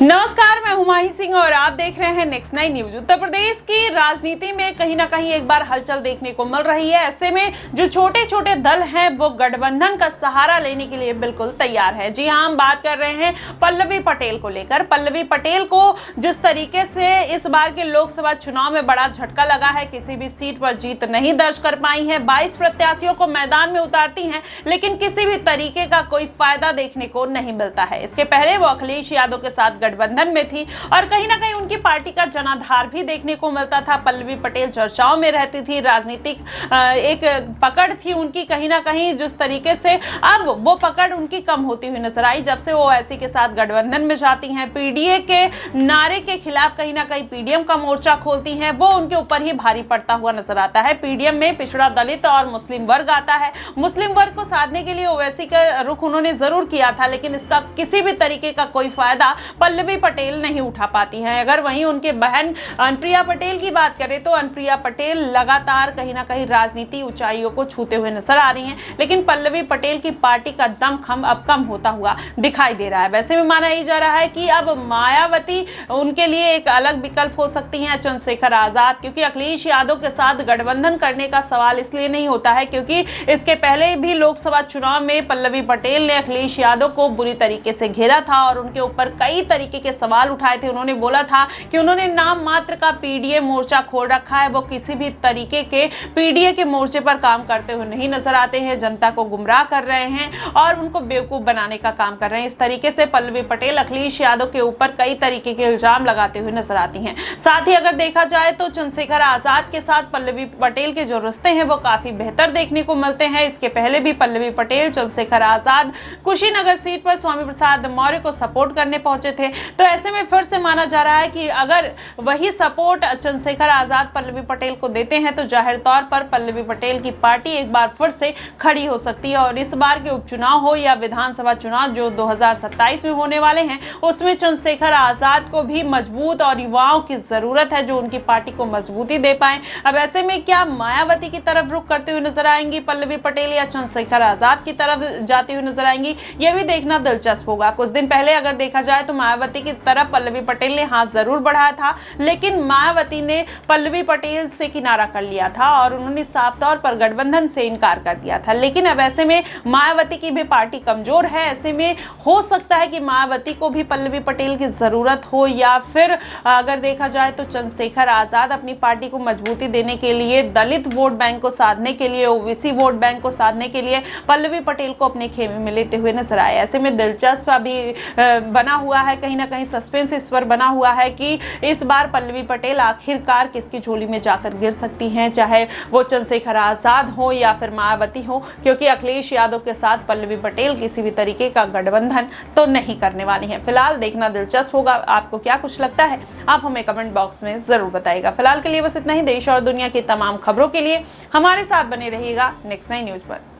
नमस्कार, मैं हुमायूं सिंह और आप देख रहे हैं नेक्स्ट 9 न्यूज। उत्तर प्रदेश की राजनीति में कहीं ना कहीं एक बार हलचल देखने को मिल रही है। ऐसे में जो छोटे छोटे दल हैं वो गठबंधन का सहारा लेने के लिए बिल्कुल तैयार है। जी हां, हम बात कर रहे हैं पल्लवी पटेल को लेकर। पल्लवी पटेल को जिस तरीके से इस बार के लोकसभा चुनाव में बड़ा झटका लगा है, किसी भी सीट पर जीत नहीं दर्ज कर पाई है, 22 प्रत्याशियों को मैदान में उतारती हैं, लेकिन किसी भी तरीके का कोई फायदा देखने को नहीं मिलता है। इसके पहले वो अखिलेश यादव के साथ गठबंधन में थी और कहीं ना कहीं उनकी पार्टी का जनाधार भी देखने को मिलता था। पल्लवी पटेल चर्चाओं में रहती थी, राजनीतिक एक पकड़ थी उनकी कहीं ना कहीं, जिस तरीके से अब वो पकड़ उनकी कम होती हुई नजर आई जब से वो ओवैसी के साथ गठबंधन में जाती हैं। पीडीए के नारे के खिलाफ कहीं ना कहीं पीडीएम का मोर्चा खोलती हैं, वो उनके ऊपर ही भारी पड़ता हुआ नजर आता है। पीडीएम में पिछड़ा दलित और मुस्लिम वर्ग आता है। मुस्लिम वर्ग को साधने के लिए ओवैसी का रुख उन्होंने जरूर किया था, लेकिन इसका किसी भी तरीके का कोई फायदा पल्लवी पटेल नहीं उठा पाती हैं। अगर वहीं उनके बहन अनुप्रिया पटेल की बात करें तो अनुप्रिया पटेल लगातार कहीं ना कहीं राजनीति ऊंचाइयों को छूते हुए नजर आ रही हैं, लेकिन पल्लवी पटेल की पार्टी का दमखम अब कम होता हुआ दिखाई दे रहा है। वैसे में माना ही जा रहा है कि अब मायावती उनके लिए एक अलग विकल्प हो सकती हैं, चंद्रशेखर आजाद, क्योंकि अखिलेश यादव के साथ गठबंधन करने का सवाल इसलिए नहीं होता है क्योंकि इसके पहले भी लोकसभा चुनाव में पल्लवी पटेल ने अखिलेश यादव को बुरी तरीके से घेरा था और उनके ऊपर कई तरीके के सवाल उठाए थे। उन्होंने बोला था कि उन्होंने नाम मात्र का पीडीए मोर्चा खोल रखा है, वो किसी भी तरीके के पीडीए के मोर्चे पर काम करते हुए नहीं नजर आते हैं, जनता को गुमराह कर रहे हैं और उनको बेवकूफ बनाने का काम कर रहे हैं। इस तरीके से पल्लवी पटेल अखिलेश यादव के ऊपर कई तरीके के इल्जाम लगाते हुए नजर आती हैं। साथ ही अगर देखा जाए तो चंद्रशेखर आजाद के साथ पल्लवी पटेल के जो रिश्ते हैं वो काफी बेहतर देखने को मिलते हैं। इसके पहले भी पल्लवी पटेल चंद्रशेखर आजाद कुशीनगर सीट पर स्वामी प्रसाद मौर्य को सपोर्ट करने पहुंचे थे, तो ऐसे में फिर से माना जा रहा है कि अगर वही सपोर्ट चंद्रशेखर आजाद पल्लवी पटेल को देते हैं तो जाहिर तौर पर पल्लवी पटेल की पार्टी एक बार फिर से खड़ी हो सकती है और इस बार के उपचुनाव हो या विधानसभा चुनाव जो 2027 में होने वाले हैं, उसमें चंद्रशेखर आजाद को भी मजबूत और युवाओं की जरूरत है जो उनकी पार्टी को मजबूती दे पाए। अब ऐसे में क्या मायावती की तरफ रुख करते हुए नजर आएंगी पल्लवी पटेल या चंद्रशेखर आजाद की तरफ जाती हुई नजर आएंगी, यह भी देखना दिलचस्प होगा। कुछ दिन पहले अगर देखा जाए तो मायावती की तरफ पल्लवी पटेल ने हाथ जरूर बढ़ाया था, लेकिन मायावती ने पल्लवी पटेल से किनारा कर लिया था और उन्होंने साफ तौर पर गठबंधन से इनकार कर दिया था। लेकिन अब ऐसे में मायावती की भी पार्टी कमजोर है, ऐसे में हो सकता है कि मायावती को भी पल्लवी पटेल की जरूरत हो या फिर अगर देखा जाए तो चंद्रशेखर आजाद अपनी पार्टी को मजबूती देने के लिए, दलित वोट बैंक को साधने के लिए, ओबीसी वोट बैंक को साधने के लिए पल्लवी पटेल को अपने खेमे में लेते हुए नजर आए। ऐसे में दिलचस्प अभी बना हुआ है, कहीं ना कहीं सस्पेंस इस पर बना हुआ है कि इस बार पल्लवी पटेल आखिरकार किसकी झोली में जाकर गिर सकती हैं, चाहे वो चंद्रशेखर आजाद हो या फिर मायावती हो, क्योंकि अखिलेश यादव के साथ पल्लवी पटेल किसी भी तरीके का गठबंधन तो नहीं करने वाली हैं। फिलहाल देखना दिलचस्प होगा। आपको क्या कुछ लगता है आप हमें कमेंट बॉक्स में जरूर बताइएगा। फिलहाल के लिए बस इतना ही। देश और दुनिया की तमाम खबरों के लिए हमारे साथ बने रहिएगा नेक्स्ट 9 न्यूज पर।